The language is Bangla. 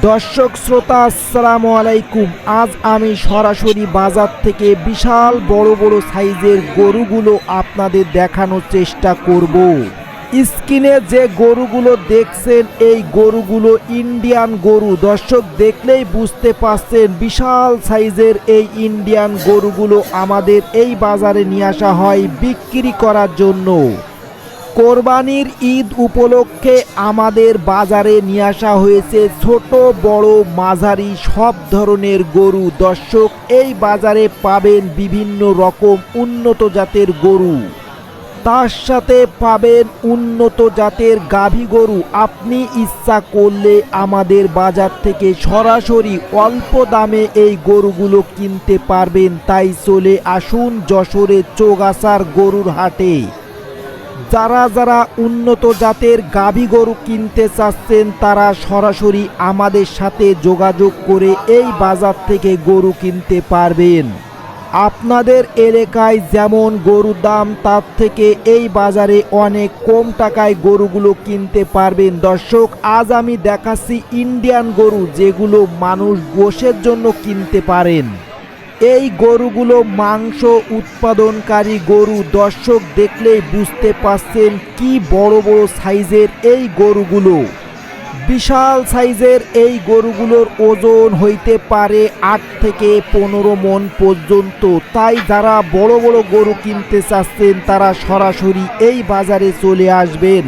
দর্শক শ্রোতা আসসালামু আলাইকুম। আজ আমি সরাসরি বাজার থেকে বিশাল বড় বড় সাইজের গরুগুলো আপনাদের দেখানোর চেষ্টা করব। স্ক্রিনে যে গরুগুলো দেখছেন এই গরুগুলো ইন্ডিয়ান গরু। দর্শক দেখলেই বুঝতে পারছেন বিশাল সাইজের এই ইন্ডিয়ান গরুগুলো আমাদের এই বাজারে নিয়ে আসা হয় বিক্রি করার জন্য। কোরবানির ঈদ উপলক্ষে আমাদের বাজারে নিয়ে আসা হয়েছে ছোট বড় মাঝারি সব ধরনের গরু। দর্শক এই বাজারে পাবেন বিভিন্ন রকম উন্নত জাতের গরু, তার সাথে পাবেন উন্নত জাতের গাভী গরু। আপনি ইচ্ছা করলে আমাদের বাজার থেকে সরাসরি অল্প দামে এই গরুগুলো কিনতে পারবেন। তাই চলে আসুন যশোরের চৌগাছার গরুর হাটে। যারা উন্নত জাতের গাভী গরু কিনতে চাচ্ছেন তারা সরাসরি আমাদের সাথে যোগাযোগ করে এই বাজার থেকে গরু কিনতে পারবেন। আপনাদের এলাকায় যেমন গরুর দাম তার থেকে এই বাজারে অনেক কম টাকায় গরুগুলো কিনতে পারবেন। দর্শক আজ আমি দেখাচ্ছি ইন্ডিয়ান গরু, যেগুলো মানুষ গোশের জন্য কিনতে পারেন। এই গরুগুলো মাংস উৎপাদনকারী গরু। দর্শক দেখলেই বুঝতে পারছেন কি বড় বড় সাইজের এই গরুগুলো। বিশাল সাইজের এই গরুগুলোর ওজন হইতে পারে 8 থেকে 15 মণ পর্যন্ত। তাই যারা বড় বড় গরু কিনতে চাচ্ছেন তারা সরাসরি এই বাজারে চলে আসবেন।